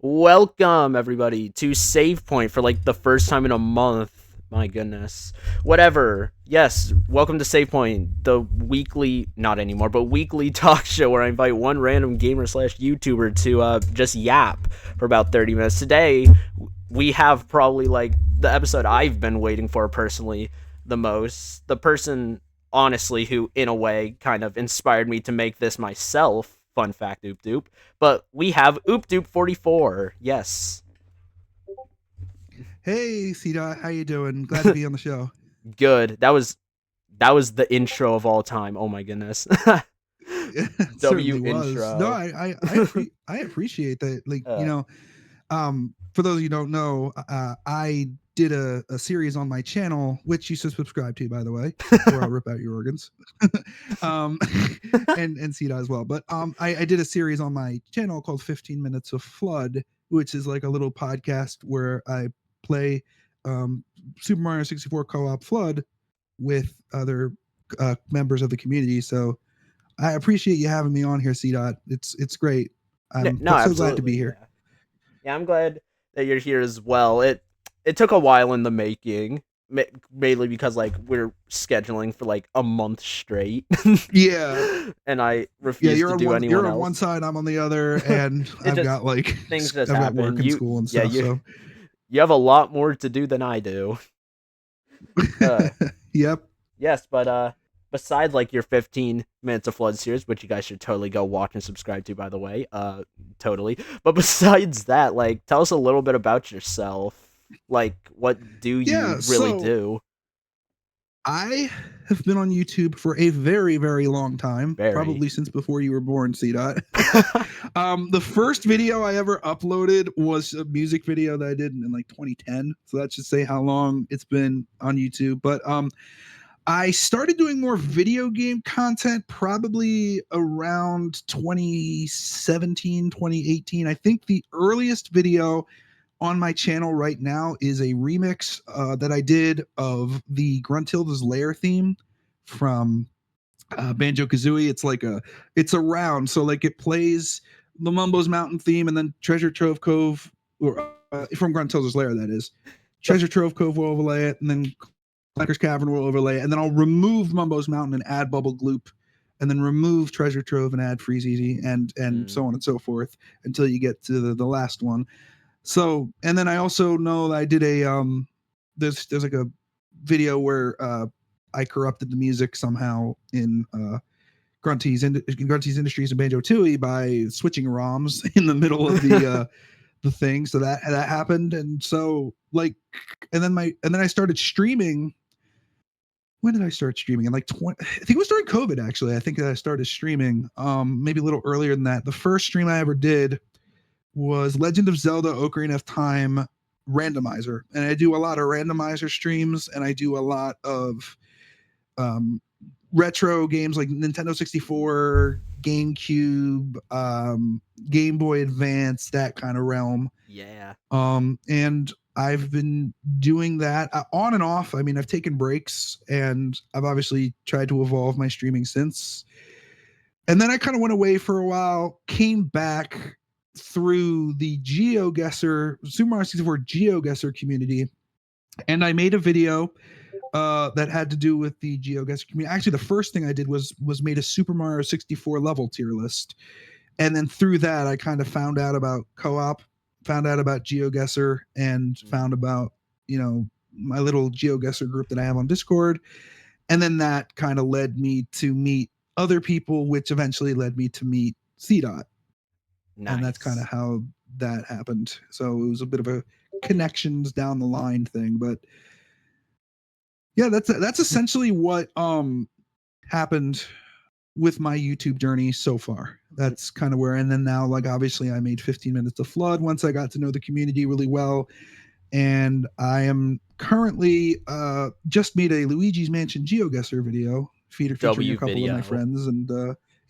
Welcome, everybody, to Save Point for like the first time in a month. My goodness. Whatever. Yes, welcome to Save Point, the weekly, not anymore, but weekly talk show where I invite one random gamer slash YouTuber to just yap for about 30 minutes. Today, we have probably like the episode I've been waiting for personally the most. The person, honestly, who in a way kind of inspired me to make this myself. Fun fact, Oop Doop. But we have Oop Doop 44. Yes. Hey, C-Dot, how you doing? Glad to be on the show. Good. That was the intro of all time. Oh my goodness. It W certainly was. No, intro. I appreciate that. Uh, For those of you who don't know, I did a series on my channel, which you should subscribe to, by the way, or I'll rip out your organs. um, and C-Dot as well. But I did a series on my channel called 15 Minutes of Flood, which is like a little podcast where I play Super Mario 64 co-op Flood with other members of the community. So I appreciate you having me on here, C Dot. It's great. I'm no, so glad to be absolutely. here. Yeah. Yeah, I'm glad that you're here as well. It took a while in the making, mainly because like we're scheduling for like a month straight, Yeah, and I yeah. refuse to do You're anyone on one else. side, I'm on the other, and It I've just got like things just I've got work happen. and school and Yeah, stuff. So you have a lot more to do than I do. Uh, yep. Yes, but besides like your 15 minutes of Flood series, which you guys should totally go watch and subscribe to, by the way, totally. But besides that, like, tell us a little bit about yourself. Like, what do Yeah. you really So do? I have been on YouTube for a very, very long time, Very. probably since before you were born, C Dot. The first video I ever uploaded was a music video that I did in like 2010. So that should say how long it's been on YouTube. But I started doing more video game content probably around 2017, 2018. I think the earliest video on my channel right now is a remix that I did of the Gruntilda's Lair theme from Banjo Kazooie. It's a round, so like it plays the Mumbo's Mountain theme and then Treasure Trove Cove, or from Gruntilda's Lair, that is. The Treasure Trove Cove will overlay it, and then Clanker's Cavern will overlay it, and then I'll remove Mumbo's Mountain and add Bubble Gloop, and then remove Treasure Trove and add Freeze Easy, and mm, so on and so forth until you get to the last one. So, and then I also know that I did a there's like a video where I corrupted the music somehow in Grunty's Industries and Banjo Tooie by switching ROMs in the middle of the thing. So that happened, and so like, and then I started streaming. When did I start streaming? In like 20, I think it was during COVID actually. I think that I started streaming. Maybe a little earlier than that. The first stream I ever did was Legend of Zelda Ocarina of Time randomizer, and I do a lot of randomizer streams, and I do a lot of um, retro games like Nintendo 64, GameCube, Game Boy Advance, that kind of realm. yeah. And I've been doing that on and off. I mean, I've taken breaks, and I've obviously tried to evolve my streaming since. And then I kind of went away for a while, came back through the GeoGuessr, Super Mario 64 GeoGuessr community, and I made a video that had to do with the GeoGuessr community. Actually, the first thing I did was made a Super Mario 64 level tier list, and then through that, I kind of found out about co-op, found out about GeoGuessr, and found about my little GeoGuessr group that I have on Discord, and then that kind of led me to meet other people, which eventually led me to meet CDOT, and that's kind of Nice. how that happened. So it was a bit of a connections down the line thing, but yeah, that's essentially what happened with my YouTube journey so far. That's kind of where, and then now, like, obviously I made 15 Minutes of Flood once I got to know the community really well, and I am currently just made a Luigi's Mansion GeoGuessr video featuring a W couple of my video. friends, and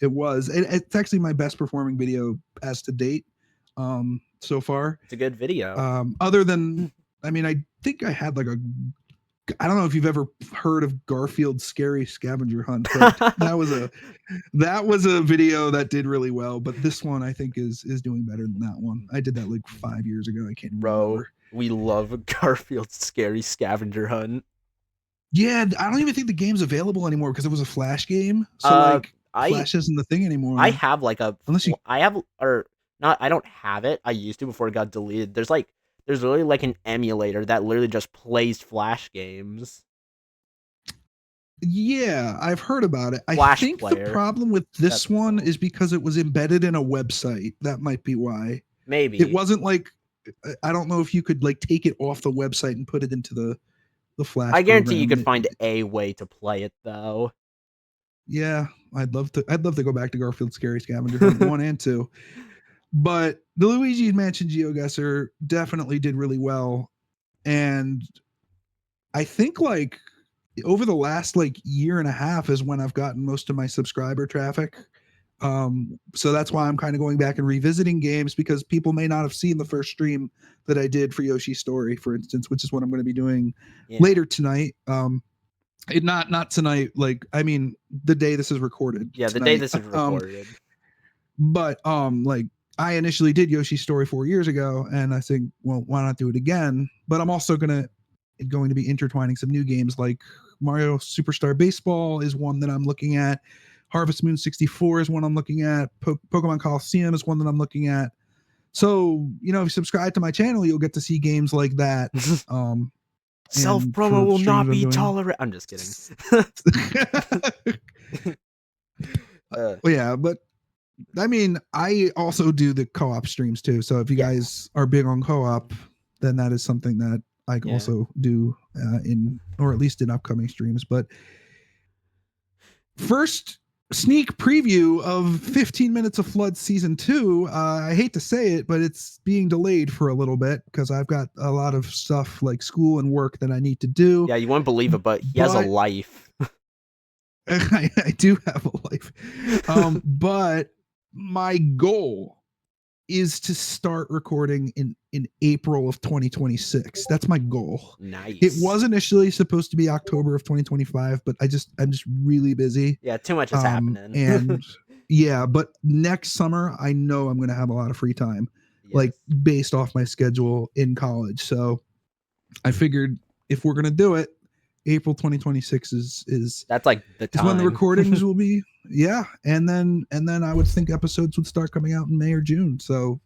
it's actually my best performing video as to date so far. It's a good video. Other than, I mean, I think I had like a I don't know if you've ever heard of Garfield's Scary Scavenger Hunt, but that was a video that did really well. But this one I think is doing better than that one. I did that like 5 years ago. I can't Bro, remember. we love Garfield's Scary Scavenger Hunt. Yeah, I don't even think the game's available anymore because it was a Flash game. So like Flash isn't the thing anymore. I have like unless you I have or not I don't have it. I used to before it got deleted. There's literally like an emulator that literally just plays Flash games. Yeah, I've heard about it. Flash I think player. the problem with this one is because it was embedded in a website. That might be why. Maybe. It wasn't like, I don't know if you could like take it off the website and put it into the Flash. I guarantee program. you could find a way to play it though. Yeah, I'd love to go back to Garfield Scary Scavenger Hunt 1 and 2. But the Luigi's Mansion GeoGuessr definitely did really well. And I think like over the last like year and a half is when I've gotten most of my subscriber traffic. So that's why I'm kind of going back and revisiting games, because people may not have seen the first stream that I did for Yoshi's Story, for instance, which is what I'm going to be doing later tonight. Not tonight, like, I mean, the day this is recorded. Yeah, tonight. the day this is recorded. But like, I initially did Yoshi's Story 4 years ago, and I think, well, why not do it again? But I'm also going to be intertwining some new games, like Mario Superstar Baseball is one that I'm looking at. Harvest Moon 64 is one I'm looking at. Pokemon Coliseum is one that I'm looking at. So, if you subscribe to my channel, you'll get to see games like that. Self promo will not be tolerated. I'm just kidding. Well, yeah, but I mean, I also do the co-op streams too. So if you guys are big on co-op, then that is something that I can also do or at least in upcoming streams. But first sneak preview of 15 Minutes of Flood season 2. I hate to say it, but it's being delayed for a little bit because I've got a lot of stuff like school and work that I need to do. Yeah, you won't believe it, but he has a life. I do have a life. But my goal is to start recording in April of 2026. That's my goal. Nice. It was initially supposed to be October of 2025, but I'm just really busy. Yeah, too much is happening. And yeah, but next summer I know I'm going to have a lot of free time, like based off my schedule in college. So I figured if we're going to do it, April 2026 is that's like the time. Is when the recordings will be. Yeah, and then I would think episodes would start coming out in May or June. So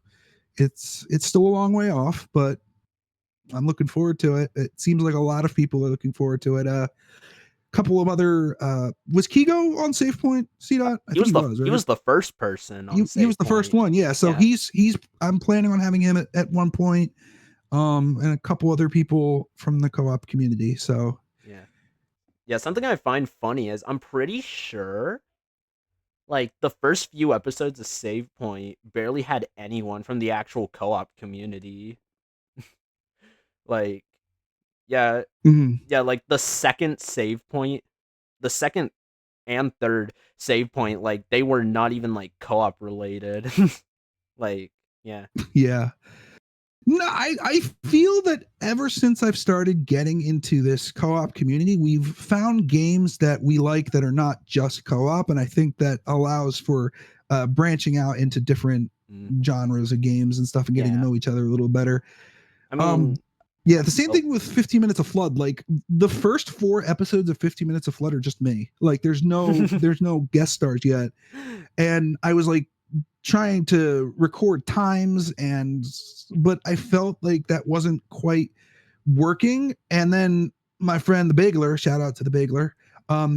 it's still a long way off, but I'm looking forward to it. It seems like a lot of people are looking forward to it. A couple of other was Kigo on SavePoint? C-Dot? He was the first person on he was the first one, yeah. So he's I'm planning on having him at one point, and a couple other people from the co-op community. So yeah, something I find funny is I'm pretty sure like the first few episodes of Save Point barely had anyone from the actual co-op community. Like, yeah, like the second Save Point, the second and third Save Point, like they were not even like co-op related. Like, yeah. No, I feel that ever since I've started getting into this co-op community, we've found games that we like that are not just co-op, and I think that allows for branching out into different genres of games and stuff and getting to know each other a little better. I mean, the same thing with 15 Minutes of Flood. Like the first 4 episodes of 15 Minutes of Flood are just me. Like there's no guest stars yet, and I was like trying to record times, but I felt like that wasn't quite working. And then my friend the Bagler, shout out to the Bagler,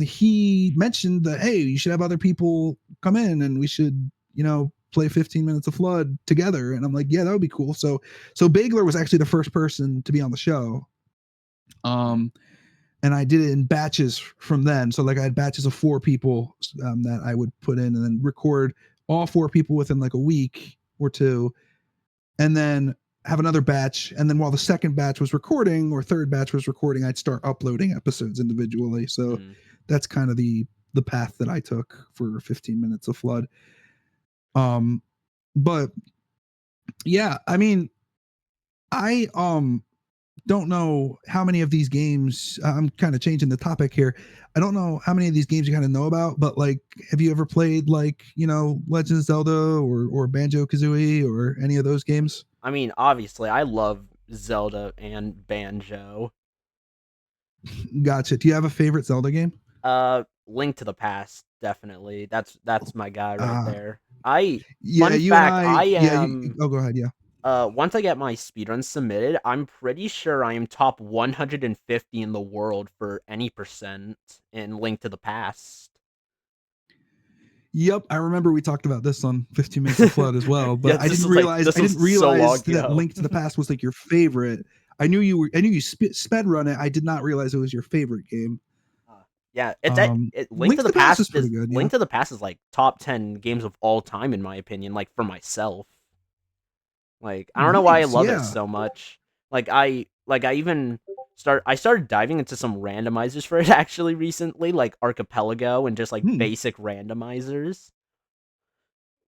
he mentioned that, hey, you should have other people come in and we should play 15 Minutes of Flood together. And I'm like, yeah, that would be cool. So Bagler was actually the first person to be on the show, and I did it in batches from then. So like I had batches of 4 people that I would put in and then record all 4 people within like a week or 2, and then have another batch. And then while the second batch was recording or third batch was recording, I'd start uploading episodes individually. So that's kind of the path that I took for 15 Minutes of Flood. But yeah, I mean, I don't know how many of these games. I'm kind of changing the topic here. I don't know how many of these games you kind of know about, but like, have you ever played like Legend of Zelda or Banjo Kazooie or any of those games? I mean, obviously, I love Zelda and Banjo. Gotcha. Do you have a favorite Zelda game? Link to the Past, definitely. That's my guy right Uh there. I yeah, Fun you and fact, I. I Yeah, am oh, go ahead. Yeah. once I get my speedrun submitted, I'm pretty sure I am top 150 in the world for any percent in Link to the Past. Yep, I remember we talked about this on 15 Minutes of Flood as well, Yeah, but I didn't realize this was so long that ago. Link to the Past was like your favorite. I knew you sped run it. I did not realize it was your favorite game. Yeah, it's Link to the Past is pretty good, yeah. Link to the Past is like top 10 games of all time in my opinion, like for myself. Like I don't know why I Nice, love it yeah. so much. I even I started diving into some randomizers for it actually recently, like Archipelago and just like Hmm, basic randomizers,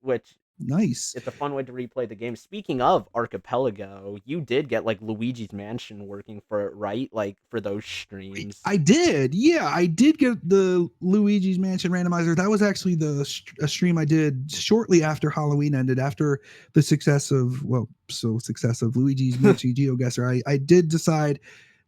which nice. it's a fun way to replay the game. Speaking of Archipelago, you did get like Luigi's Mansion working for it, right? Like for those streams. I did. Yeah, I did get the Luigi's Mansion randomizer. That was actually a stream I did shortly after Halloween ended, after the success of Luigi's Mansion GeoGuessr. I did decide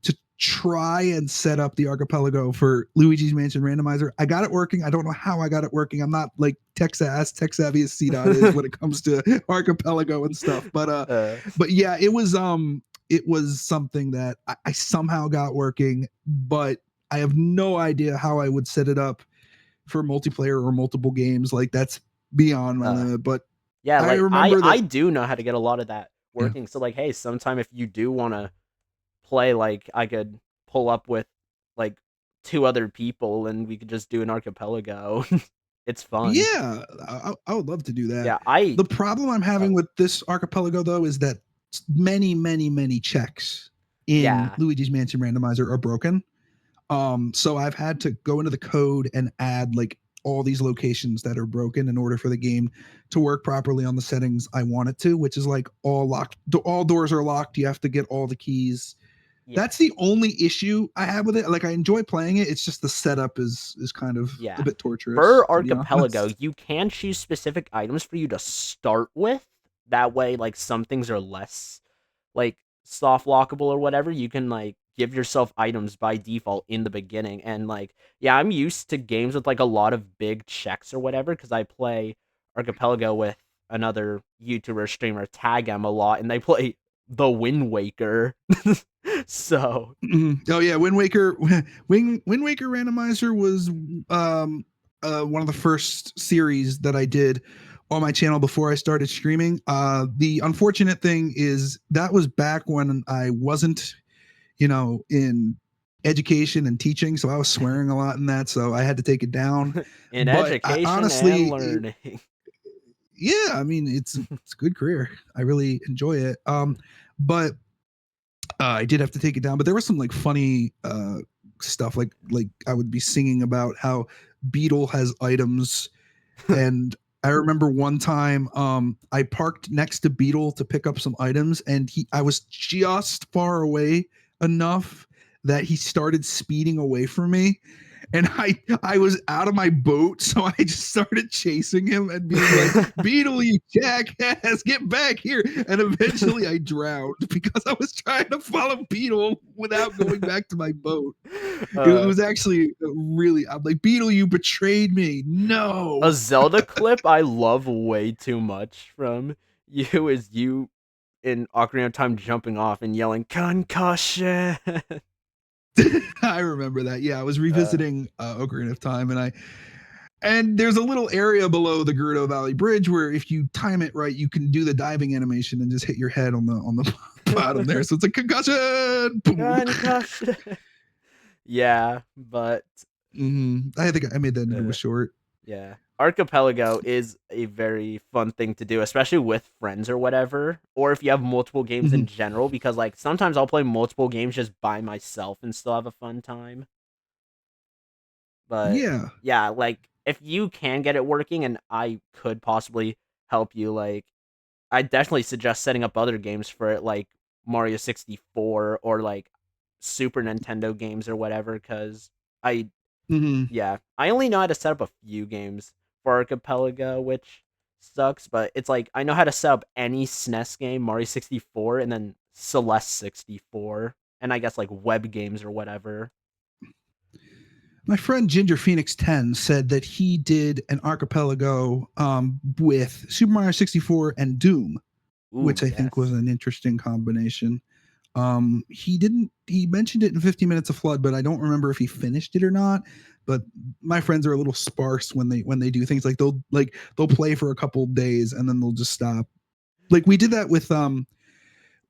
to try and set up the archipelago for Luigi's Mansion randomizer. I got it working. I don't know how I got it working. I'm not like tech savvy as CDOT is when it comes to archipelago and stuff. uh, But yeah, it was something that I somehow got working, but I have no idea how I would set it up for multiplayer or multiple games. Like that's beyond my uh, limit. But yeah, I like remember I that. do know how to get a lot of that Yeah. working. So like, hey, sometime if you do want to play, like I could pull up with like two other people and we could just do an archipelago. It's fun. Yeah, I would love to do that. Yeah, I The problem I'm having with this archipelago though is that many checks in yeah. Luigi's Mansion Randomizer are broken. So I've had to go into the code and add like all these locations that are broken in order for the game to work properly on the settings I want it to, which is like all locked. All doors are locked. You have to get all the keys. Yeah. That's the only issue I have with it. Like I enjoy playing it. It's just the setup is kind of a Yeah. bit torturous, For to be archipelago, honest. you can choose specific items for you to start with. That way, like some things are less like soft lockable or whatever. You can like give yourself items by default in the beginning. And like, yeah, I'm used to games with like a lot of big checks or whatever because I play archipelago with another YouTuber streamer, Tag M, a lot, and they play the Wind Waker. So Oh yeah, Wind Waker. Wind Waker randomizer was one of the first series that I did on my channel before I started streaming. The unfortunate thing is that was back when I wasn't, in education and teaching, so I was swearing a lot in that, so I had to take it down. in But I education and honestly, learning. yeah, I mean, it's a good career. I really enjoy it. But I did have to take it down, but there was some like funny stuff, like I would be singing about how Beetle has items, and I remember one time I parked next to Beetle to pick up some items, and I was just far away enough that he started speeding away from me, and I was out of my boat, so I just started chasing him and being like, "Beetle, you jackass, get back here!" And eventually, I drowned because I was trying to follow Beetle without going back to my boat. It uh, was actually really. I'm like, "Beetle, you betrayed me!" No. a Zelda clip I love way too much from you is you in Ocarina of Time jumping off and yelling concussion. I remember that. Yeah, I was uh, revisiting Ocarina of Time, and there's a little area below the Gerudo Valley Bridge where if you time it right, you can do the diving animation and just hit your head on the bottom there. So it's a concussion. Boom. concussion. Yeah, but I think I made that into a uh, short. yeah. Archipelago is a very fun thing to do, especially with friends or whatever, or if you have multiple games in Mhm. general, because like sometimes I'll play multiple games just by myself and still have a fun time. But Yeah. yeah, like if you can get it working and I could possibly help you, like I definitely suggest setting up other games for it, like Mario 64 or like Super Nintendo games or whatever, because I Hmm. yeah, I only know how to set up a few games for Archipelago, which sucks, but it's like I know how to set up any SNES game, Mario 64, and then Celeste 64, and I guess like web games or whatever. My friend Ginger Phoenix 10 said that he did an archipelago with Super Mario 64 and Doom, Ooh, which I think was yes. an interesting combination. He mentioned it in 50 Minutes of Flood, but I don't remember if he finished it or not. But my friends are a little sparse when they do things like they'll play for a couple days and then they'll just stop. Like we did that with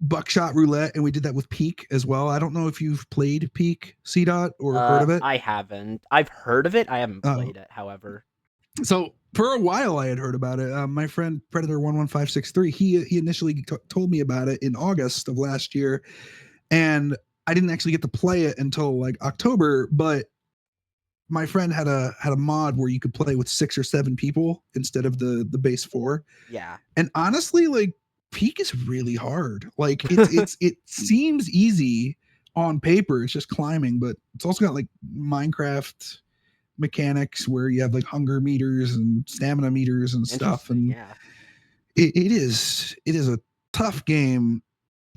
Buckshot Roulette, and we did that with Peak as well. I don't know if you've played Peak C dot or heard of it. I haven't. I've heard of it. I haven't Uh, played it, however. so for a while I had heard about it. My friend Predator 11563, he initially told me about it in August of last year, and I didn't actually get to play it until like October. But my friend had a mod where you could play with 6 or 7 people instead of the base four. Yeah. And honestly, like Peak is really hard. Like it seems easy on paper. It's just climbing, but it's also got like Minecraft mechanics where you have like hunger meters and stamina meters and stuff. Interesting. And Yeah. it is a tough game.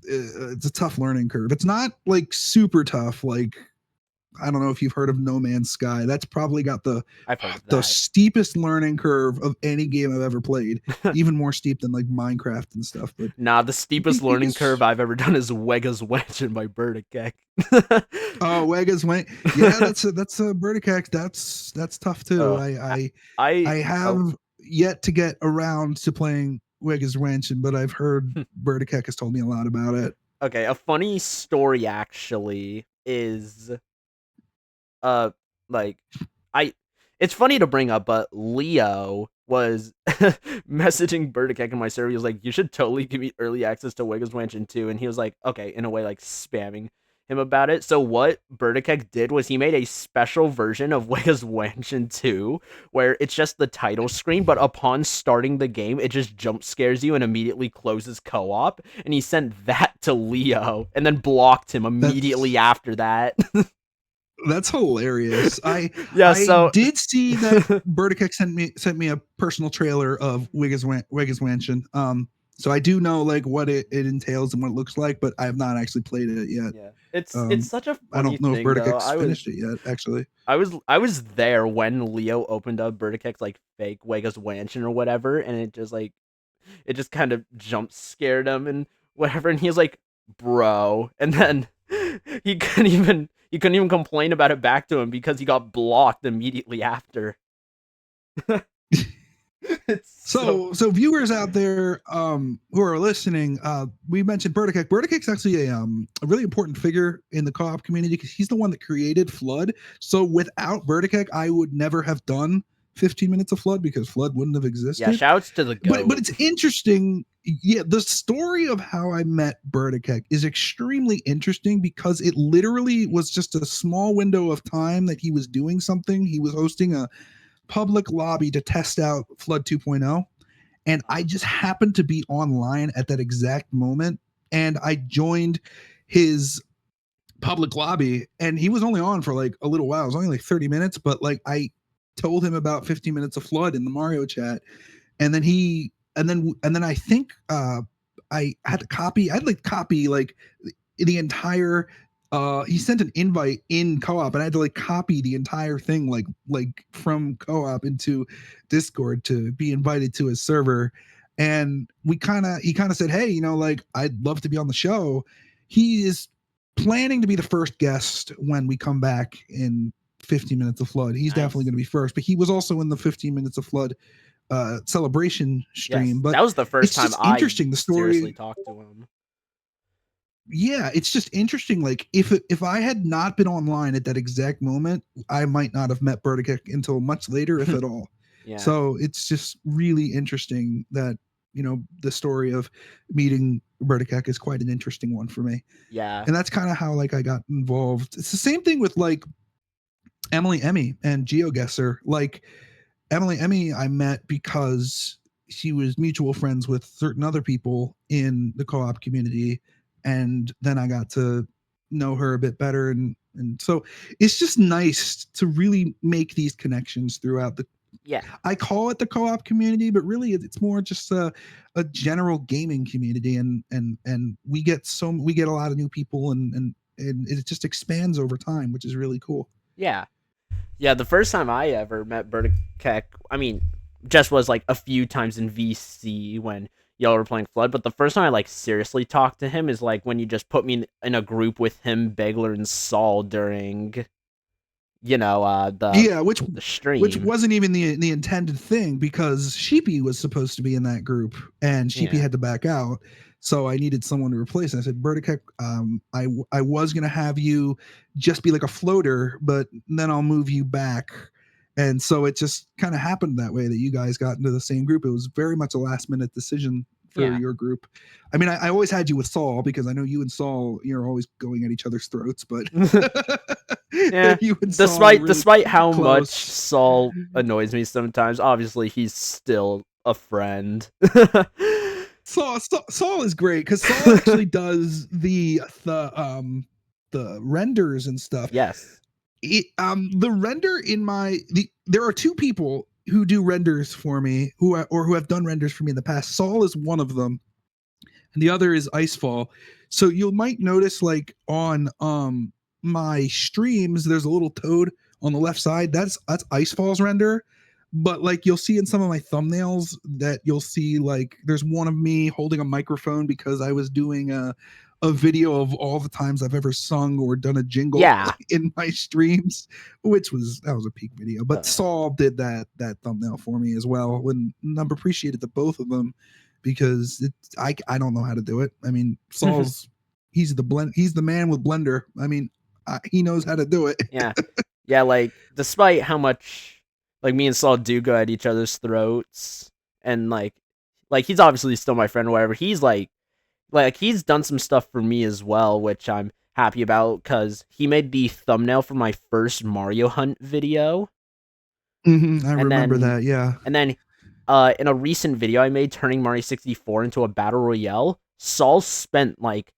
It's a tough learning curve. It's not like super tough. Like I don't know if you've heard of No Man's Sky. That's probably got I've heard of the that. steepest learning curve of any game I've ever played. Even more steep than like Minecraft and stuff. But Nah, the steepest Peak learning curve is I've ever done is Wega's Wench by Birdicek. oh Wegas went. Yeah, that's a Verticax. That's tough too. uh, I oh, have yet to get around to playing Wegas Wench, but I've heard Verticac has told me a lot about it. okay. A funny story actually is uh like I it's funny to bring up, but Leo was messaging Burdick in my server. He was like, "You should totally give me early access to Wiggles Mansion 2," and he was like, "Okay," in a way, like spamming him about it. So what Burdick did was he made a special version of Wiggles Mansion 2 where it's just the title screen, but upon starting the game, it just jump scares you and immediately closes co-op. And he sent that to Leo and then blocked him immediately That's after that. that's hilarious. Yeah, I so did see that Burdick sent me a personal trailer of Wiggles Mansion. So I do know like what it entails and what it looks like, but I have not actually played it yet. yeah, it's such a I funny don't know if thing though. Burdick's finished it yet, actually. I was there when Leo opened up Burdick's like fake Vegas Mansion or whatever, and it just like it just kind of jump scared him and whatever, and he was like, "Bro," and then he couldn't even complain about it back to him because he got blocked immediately after. It's so So viewers out there who are listening, we mentioned Burdick. Burdick's actually a really important figure in the co-op community because he's the one that created Flood. So without Burdick, I would never have done 15 Minutes of Flood because Flood wouldn't have yeah. existed. Shouts to the But goat. it's interesting. Yeah, the story of how I met Burdick is extremely interesting because it literally was just a small window of time that he was doing something. He was hosting a public lobby to test out Flood 2.0. And I just happened to be online at that exact moment. And I joined his public lobby, and he was only on for like a little while. It was only like 30 minutes, but like I told him about 15 minutes of Flood in the Mario chat. And then I think I had to copy like the entire he sent an invite in co-op and I had to like copy the entire thing like from co-op into Discord to be invited to his server. And he kind of said, "Hey, you know, like I'd love to be on the show." He is planning to be the first guest when we come back in 15 Minutes of Flood. He's definitely Nice. going to be first, but he was also in the 15 Minutes of Flood celebration Yes, stream. But that was the first it's time just I interesting the seriously story. talked to him. Yeah, it's just interesting. Like if I had not been online at that exact moment, I might not have met Burdick until much later, if at all. Yeah, So it's just really interesting that the story of meeting Burdick is quite an interesting one for me. yeah, And that's kind of how like I got involved. It's the same thing with like Emily Emmy and GeoGuessr. Like Emily Emmy, I met because she was mutual friends with certain other people in the co-op community. and then I got to know her a bit better, and so it's just nice to really make these connections throughout the. Yeah. I call it the co-op community, but really it's more just a general gaming community, and we get a lot of new people, and it just expands over time, which is really cool. Yeah. Yeah, the first time I ever met Burkek, I mean, just was like a few times in VC when y'all were playing Flood, but the first time I like seriously talked to him is like when you just put me in a group with him, Begler, and Saul during, the Yeah, which stream. wasn't even the intended thing, because Sheepy was supposed to be in that group, and Sheepy Yeah. had to back out. So I needed someone to replace. And I said, Burdick, I was gonna have you just be like a floater, but then I'll move you back. And so it just kind of happened that way that you guys got into the same group. It was very much a last minute decision for Yeah. your group. I mean, I always had you with Saul, because I know you and Saul, you're always going at each other's throats, but Yeah. you and Saul are really Despite how close. much Saul annoys me sometimes, obviously he's still a friend. Saul is great, because Saul actually does the renders and stuff. Yes. The render in there are two people who do renders for me, who have done renders for me in the past. Saul is one of them, and the other is Icefall. So you might notice, like, on my streams, there's a little toad on the left side. That's Icefall's render. But like, you'll see in some of my thumbnails that you'll see, like, there's one of me holding a microphone because I was doing a video of all the times I've ever sung or done a jingle in my streams, that was a peak video. But Saul did that thumbnail for me as well, and I'm appreciated to both of them, because I don't know how to do it. I mean, Saul's he's the man with Blender. I mean, he knows how to do it. Yeah, like, despite how much like me and Saul do go at each other's throats, and like he's obviously still my friend or whatever, he's like he's done some stuff for me as well, which I'm happy about, because he made the thumbnail for my first Mario Hunt video. I remember that, yeah. And then in a recent video I made turning Mario 64 into a battle royale, Saul spent like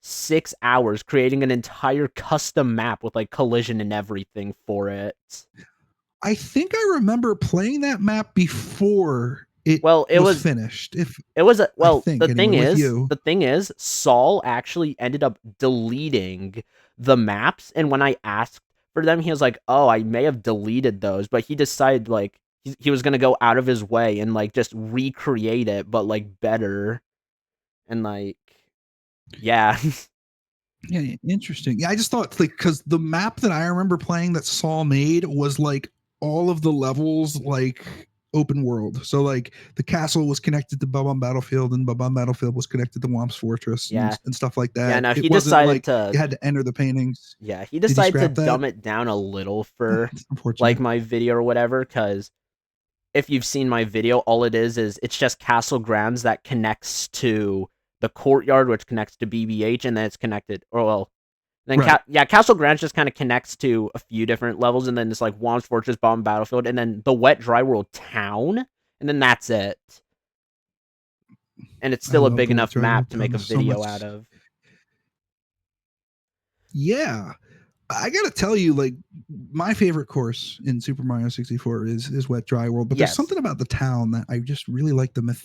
6 hours creating an entire custom map with like collision and everything for it. I think I remember playing that map before it was finished. The thing is, Saul actually ended up deleting the maps, and when I asked for them, he was like, "Oh, I may have deleted those," but he decided like he was gonna go out of his way and like just recreate it, but like better, and like, yeah. Yeah, interesting. Yeah, I just thought, like, because the map that I remember playing that Saul made was like all of the levels, like, open world. So like the castle was connected to Bob-omb Battlefield, and Bob-omb Battlefield was connected to Whomp's Fortress, and stuff like that. Yeah, no, he decided like you had to enter the paintings. Yeah, he decided to dumb it down a little for like my video or whatever, because if you've seen my video, all it is it's just Castle Grounds that connects to the courtyard, which connects to BBH, and then it's connected, or well, then Castle Grounds just kind of connects to a few different levels, and then it's like Whomp's Fortress, Bob-omb Battlefield, and then the Wet Dry World town, and then that's it. And it's still a big enough map to make a video out of. Yeah. I gotta tell you, like, my favorite course in Super Mario 64 is Wet Dry World, but there's something about the town that I just really like, the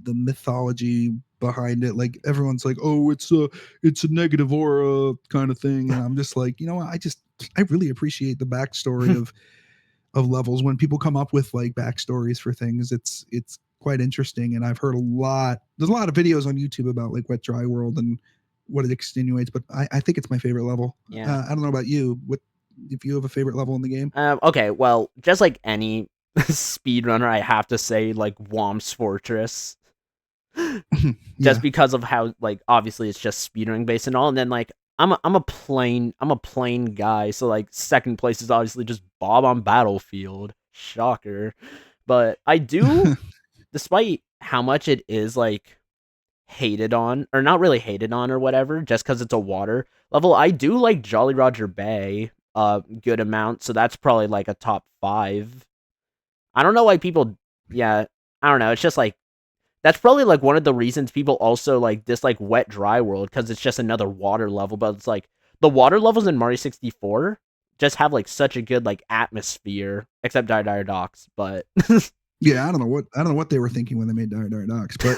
mythology behind it. Like, everyone's like, "Oh, it's a negative aura kind of thing," and I'm just like, you know what? I really appreciate the backstory of levels. When people come up with like backstories for things, it's quite interesting, and I've heard there's a lot of videos on YouTube about like Wet Dry World and what it extenuates, but I think it's my favorite level. I don't know about you. What if you have a favorite level in the game? Okay, well, just like any speedrunner, I have to say like Whomp's Fortress. Just because of how, like, obviously it's just speedrunning based and all, and then like I'm a plain guy, so like second place is obviously just Bob-omb Battlefield. Shocker. But I do, despite how much it is like hated on, or not really hated on or whatever, just because it's a water level, I do like Jolly Roger Bay good amount, so that's probably like a top 5. I don't know why people, I don't know, it's just like That's probably like one of the reasons people also like dislike Wet Dry World, because it's just another water level. But it's like the water levels in Mario 64 just have like such a good like atmosphere, except Dire Dire Docks. But Yeah, I don't know what they were thinking when they made Dire Dire Docks, but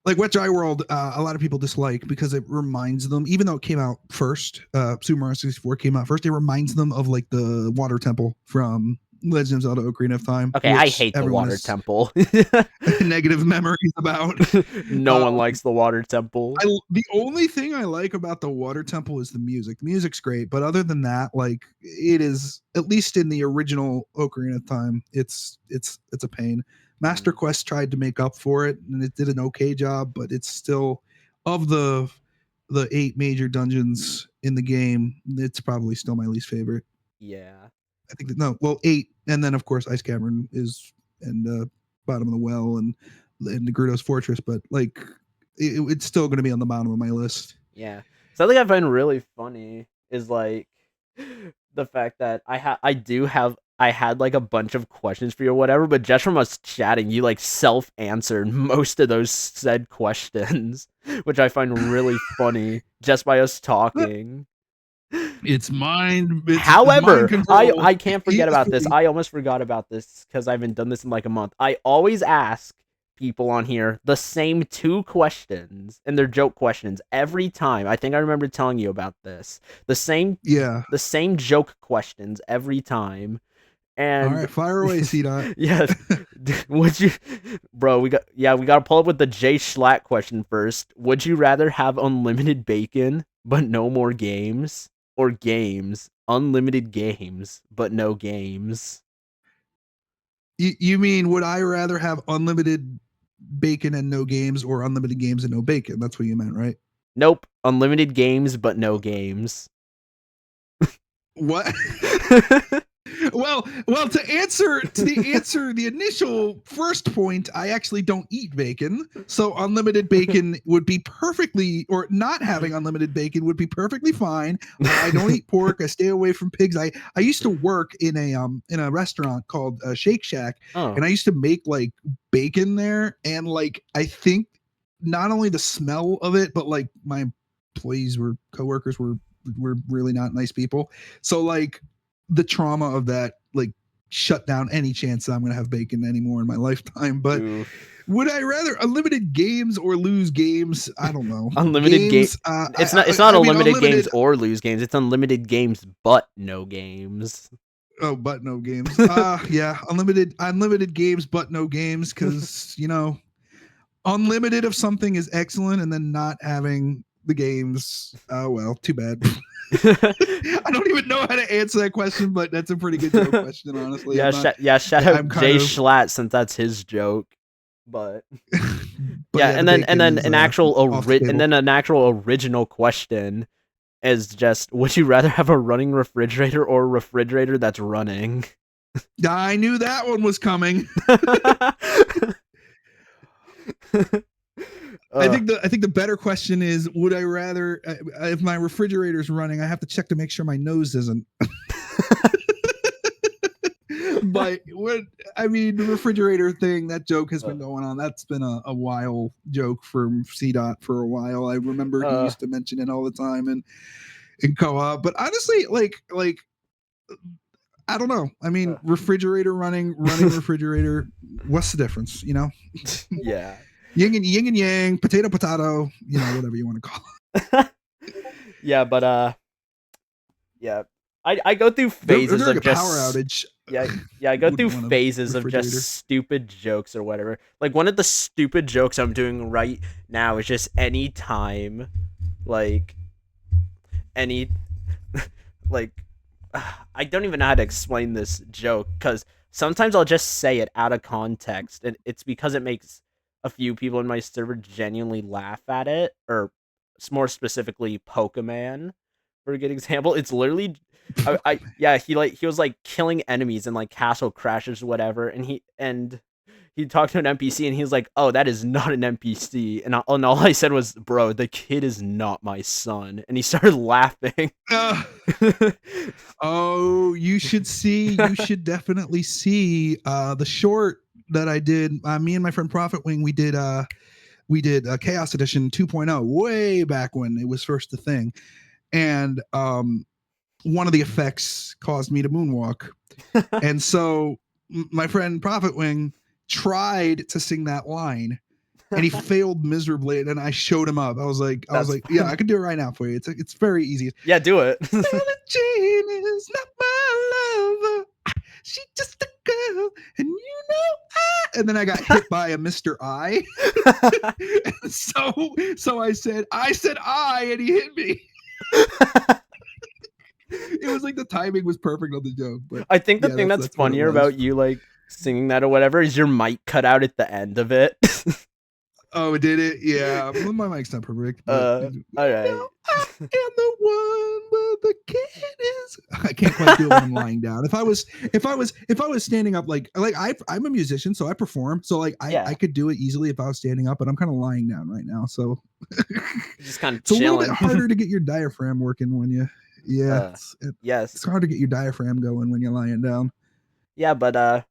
like Wet Dry World, a lot of people dislike because it reminds them, even though it came out first, Super Mario 64 came out first, it reminds them of like the water temple from Legend of Zelda: Ocarina of Time. okay, I which hate the everyone water has temple. negative memories about. No one likes the water temple. The only thing I like about the water temple is the music. The music's great, but other than that, like it is, at least in the original Ocarina of Time, it's a pain. Master Quest tried to make up for it, and it did an okay job, but it's still, of the 8 major dungeons in the game, it's probably still my least favorite. Yeah. I think that, no, well, 8, and then of course Ice Cavern is, and Bottom of the Well, and Gerudo's Fortress, but like it's still going to be on the bottom of my list. Yeah. Something I find really funny is like the fact that I had like a bunch of questions for you or whatever, but just from us chatting, you like self-answered most of those said questions, which I find really funny just by us talking. It's mine. However, mind I can't forget about this. I almost forgot about this because I haven't done this in like a month. I always ask people on here the same 2 questions, and they're joke questions every time. I think I remember telling you about this. The same joke questions every time. And all right, fire away, C-Dot. Yes. Would you, bro? We got to pull up with the Jay Schlatt question first. Would you rather have unlimited bacon but no more games, or unlimited games but no games? You mean, would I rather have unlimited bacon and no games, or unlimited games and no bacon? That's what you meant, right? Nope. Unlimited games but no games. What? well, to answer the initial first point, I actually don't eat bacon, so unlimited bacon would be perfectly, or not having unlimited bacon would be perfectly fine. I don't eat pork. I stay away from pigs. I used to work in a restaurant called Shake Shack, and I used to make like bacon there, and like I think not only the smell of it, but like my coworkers were really not nice people, so like the trauma of that like shut down any chance that I'm gonna have bacon anymore in my lifetime. But would I rather unlimited games or lose games? I don't know. Unlimited games. It's not unlimited games or lose games. It's unlimited games but no games. Oh, but no games. Yeah, unlimited games but no games, because unlimited of something is excellent, and then not having the games, well, too bad. I don't even know how to answer that question, but that's a pretty good joke question, honestly. Shout out Jay Schlatt, since that's his joke. But yeah, and then an actual original question is just: would you rather have a running refrigerator or a refrigerator that's running? I knew that one was coming. I think the better question is, would I rather, if my refrigerator's running, I have to check to make sure my nose isn't. But the refrigerator thing, that joke has been going on. That's been a while joke from C-Dot for a while. I remember he used to mention it all the time in co-op. But honestly, like I don't know. I mean, refrigerator running refrigerator. What's the difference? Yeah. Yin and yang, potato, whatever you want to call it. Yeah, but yeah, I go through phases of just power outage. Yeah, I go through phases of just stupid jokes or whatever. Like one of the stupid jokes I'm doing right now is just I don't even know how to explain this joke, because sometimes I'll just say it out of context, and it's because it makes a few people in my server genuinely laugh at it, or more specifically Pokemon, for a good example. It's literally he was like killing enemies in like Castle Crashers or whatever, and he talked to an NPC and he was like, "Oh, that is not an NPC," and all I said was, "Bro, the kid is not my son," and he started laughing. Oh, you should definitely see the short that I did. Me and my friend Prophet Wing, we did Chaos Edition 2.0 way back when it was first a thing, and one of the effects caused me to moonwalk, and so my friend Prophet Wing tried to sing that line, and he failed miserably. And then I showed him up. I was like, yeah, I can do it right now for you. It's very easy. Yeah, do it. Jane is not my lover. She just a girl, and you know and then I got hit by a Mr. I. so I said I, and he hit me. It was like the timing was perfect on the joke. But I think the thing that's funnier about you like singing that or whatever is your mic cut out at the end of it. Oh, did it? Yeah. Well, my mic's not perfect. All right. I am the one where the kid is. I can't quite do it when I'm lying down. If I was standing up, like I'm a musician, so I perform. So like I could do it easily if I was standing up, but I'm kind of lying down right now. So just kind of it's a little bit harder to get your diaphragm working when you. Yeah. Yes. It's hard to get your diaphragm going when you're lying down. Yeah, but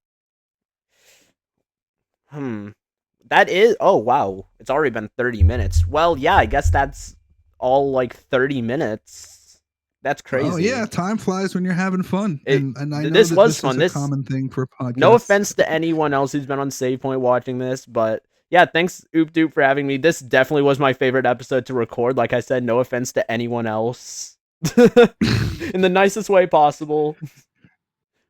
that is, oh wow, it's already been 30 minutes. Well, yeah, I guess that's all like 30 minutes. That's crazy. Oh yeah, time flies when you're having fun. And I know this was this fun. Is a common thing for podcasts. No offense to anyone else who's been on Save Point watching this, but yeah, thanks Oop Doop for having me. This definitely was my favorite episode to record. Like I said, no offense to anyone else. In the nicest way possible.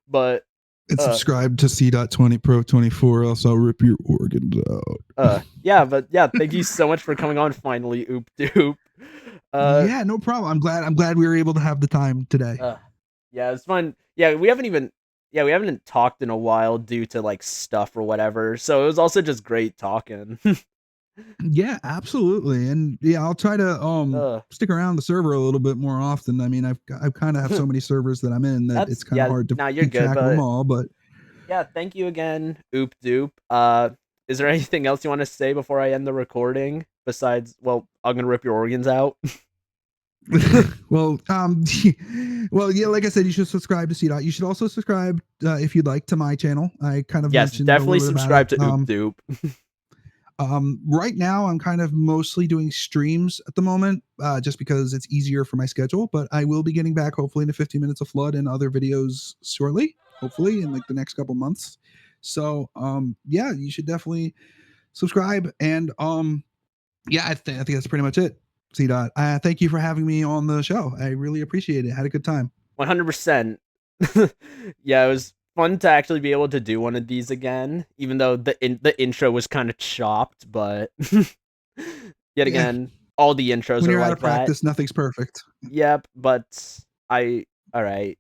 But and subscribe to C.20 Pro 24, else I'll rip your organs out. Yeah, but yeah, thank you so much for coming on finally, Oop Doop. Yeah, no problem. I'm glad we were able to have the time today. Yeah, it's fun. Yeah, we haven't talked in a while due to like stuff or whatever. So it was also just great talking. Yeah, absolutely. And yeah, I'll try to stick around the server a little bit more often. I mean, I've kind of have so many servers that I'm in that it's kind of hard to keep track of them all. But yeah, thank you again, Oop Doop. Is there anything else you want to say before I end the recording? Besides, well, I'm gonna rip your organs out. Well, yeah, like I said, you should subscribe to C-Dot. You should also subscribe if you'd like to my channel. I kind of mentioned definitely subscribe to Oop Doop. Right now I'm kind of mostly doing streams at the moment, just because it's easier for my schedule, but I will be getting back hopefully into 15 Minutes of Flood and other videos shortly, hopefully in like the next couple months. So, yeah, you should definitely subscribe. And, yeah, I think that's pretty much it. C-Dot. Thank you for having me on the show. I really appreciate it. Had a good time. 100%. Yeah, it was fun to actually be able to do one of these again, even though the intro was kind of chopped, but yet again, all the intros when are you're like out of practice, nothing's perfect. Yep, but all right.